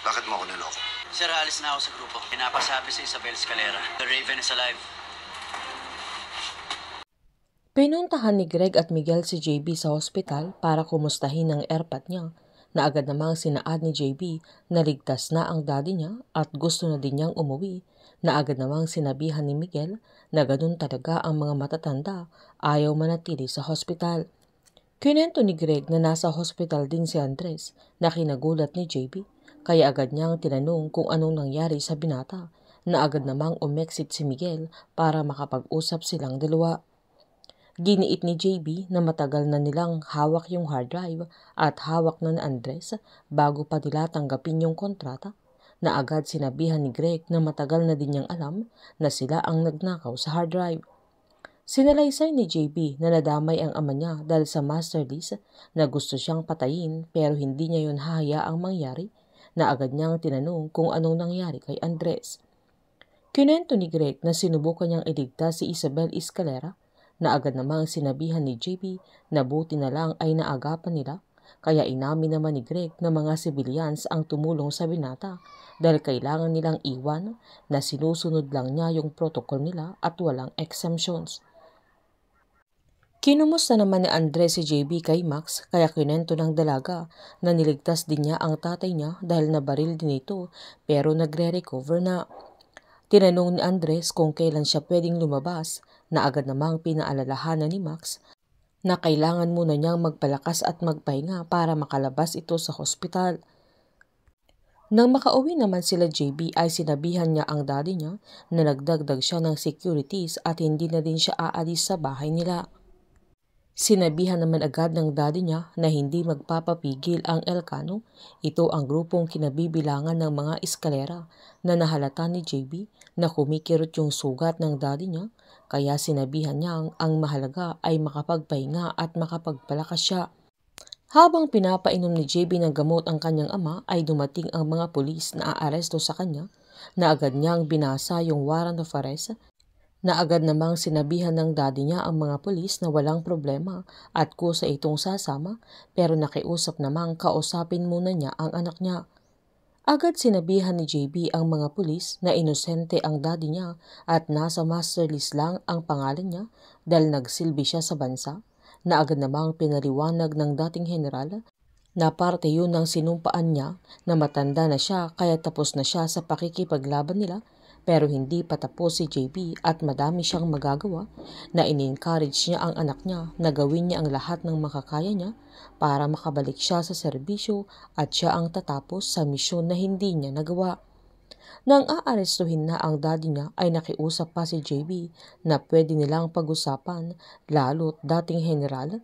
Bakit mo ako niloko? Sir, alis na ako sa grupo. Pinapasabi si Isabel Escalera. The Raven is alive. Pinuntahan ni Greg at Miguel si JB sa hospital para kumustahin ang airpot niya na agad namang sinaad ni JB na ligtas na ang daddy niya at gusto na din niyang umuwi na agad namang sinabihan ni Miguel na ganun talaga ang mga matatanda, ayaw manatili sa hospital. Kinento ni Greg na nasa hospital din si Andres na kinagulat ni JB kaya agad niyang tinanong kung anong nangyari sa binata na agad namang umexit si Miguel para makapag-usap silang dalawa. Giniit ni JB na matagal na nilang hawak yung hard drive at hawak na ni Andres bago pa nila tanggapin yung kontrata na agad sinabihan ni Greg na matagal na din niyang alam na sila ang nagnakaw sa hard drive. Sinalaysay ni JB na nadamay ang ama niya dahil sa master lease na gusto siyang patayin pero hindi niya yun hahayaang mangyari na agad niyang tinanong kung anong nangyari kay Andres. Kinento ni Greg na sinubukan niyang iligtas si Isabel Escalera na agad namang sinabihan ni JB na buti na lang ay naagapan nila kaya inamin naman ni Greg na mga civilians ang tumulong sa binata dahil kailangan nilang iwan na sinusunod lang niya yung protocol nila at walang exemptions. Kinumusta naman ni Andres si JB kay Max kaya kinento ng dalaga na niligtas din niya ang tatay niya dahil nabaril din ito pero nagre-recover na. Tinanong ni Andres kung kailan siya pwedeng lumabas na agad namang pinaalalahanan ni Max na kailangan muna niyang magpalakas at magpahinga para makalabas ito sa hospital. Nang makauwi naman sila JB ay sinabihan niya ang daddy niya na nagdagdag siya ng securities at hindi na din siya aalis sa bahay nila. Sinabihan naman agad ng daddy niya na hindi magpapapigil ang Elcano, ito ang grupong kinabibilangan ng mga Escalera na nahalata ni JB na kumikirot yung sugat ng daddy niya kaya sinabihan niya ang mahalaga ay makapagpahinga at makapagpalakas siya. Habang pinapainom ni JB ng gamot ang kanyang ama ay dumating ang mga pulis na aaresto sa kanya na agad niyang binasa yung warrant of arrest na agad namang sinabihan ng daddy niya ang mga pulis na walang problema at kusa itong sasama pero nakiusap namang kausapin muna niya ang anak niya. Agad sinabihan ni JB ang mga pulis na inosente ang daddy niya at nasa master list lang ang pangalan niya dahil nagsilbi siya sa bansa na agad namang pinaliwanag ng dating general na parte yun ng sinumpaan niya na matanda na siya kaya tapos na siya sa pakikipaglaban nila pero hindi pa tapos si JB at madami siyang magagawa na in-encourage niya ang anak niya na gawin niya ang lahat ng makakaya niya para makabalik siya sa serbisyo at siya ang tatapos sa misyon na hindi niya nagawa. Nang aarestuhin na ang daddy niya ay nakiusap pa si JB na pwede nilang pag-usapan lalo't dating general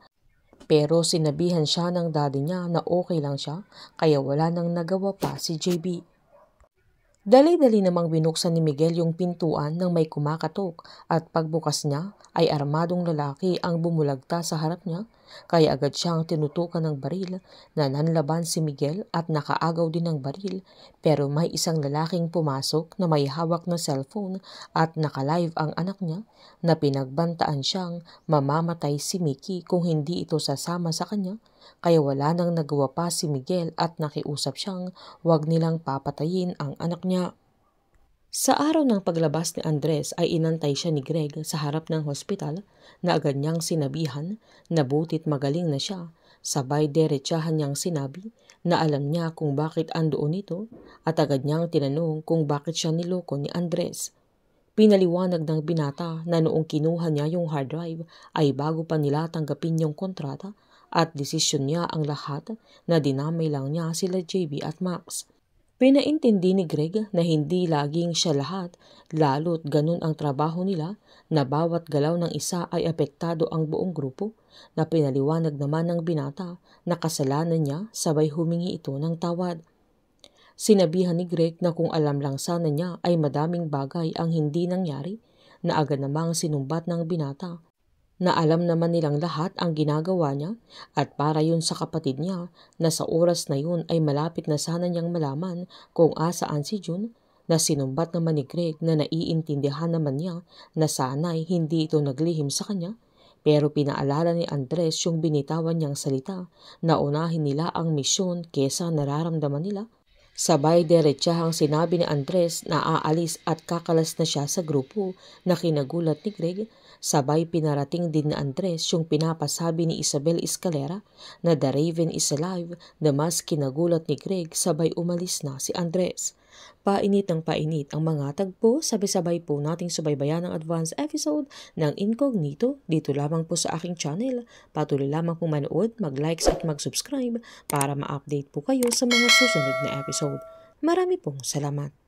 pero sinabihan siya ng daddy niya na okay lang siya kaya wala nang nagawa pa si JB. Dali-dali namang binuksan ni Miguel yung pintuan nang may kumakatok at pagbukas niya ay armadong lalaki ang bumulagta sa harap niya kaya agad siyang tinutukan ng baril na nanlaban si Miguel at nakaagaw din ng baril pero may isang lalaking pumasok na may hawak na cellphone at nakalive ang anak niya na pinagbantaan siyang mamamatay si Mickey kung hindi ito sasama sa kanya kaya wala nang nagawa pa si Miguel at nakiusap siyang wag nilang papatayin ang anak niya. Sa araw ng paglabas ni Andres ay inantay siya ni Greg sa harap ng hospital na agad niyang sinabihan na butit magaling na siya, sabay derechahan niyang sinabi na alam niya kung bakit andoon ito at agad niyang tinanong kung bakit siya niloko ni Andres. Pinaliwanag ng binata na noong kinuha niya yung hard drive ay bago pa nila tanggapin yung kontrata at desisyon niya ang lahat na dinamay lang niya sila JB at Max. Pinaintindi ni Greg na hindi laging siya lahat, lalo't ganun ang trabaho nila na bawat galaw ng isa ay apektado ang buong grupo na pinaliwanag naman ng binata na kasalanan niya sabay humingi ito ng tawad. Sinabihan ni Greg na kung alam lang sana niya ay madaming bagay ang hindi nangyari na agad namang sinumbat ng binata na alam naman nilang lahat ang ginagawa niya at para yun sa kapatid niya na sa oras na yun ay malapit na sana niyang malaman kung asaan si June na sinumbat naman ni Greg na naiintindihan naman niya na sana'y hindi ito naglihim sa kanya pero pinaalala ni Andres yung binitawan niyang salita na unahin nila ang misyon kesa nararamdaman nila Sabay diretsahang sinabi ni Andres na aalis at kakalas na siya sa grupo na kinagulat ni Greg. Sabay pinarating din ni Andres yung pinapasabi ni Isabel Escalera na The Raven is alive na mas kinagulat ni Greg. Sabay umalis na si Andres. Painit ng painit ang mga tagpo, sabay-sabay po nating subaybayan ang advance episode ng Incognito dito lamang po sa aking channel. Patuloy lamang po manood, mag-likes at mag-subscribe para ma-update po kayo sa mga susunod na episode. Marami pong salamat.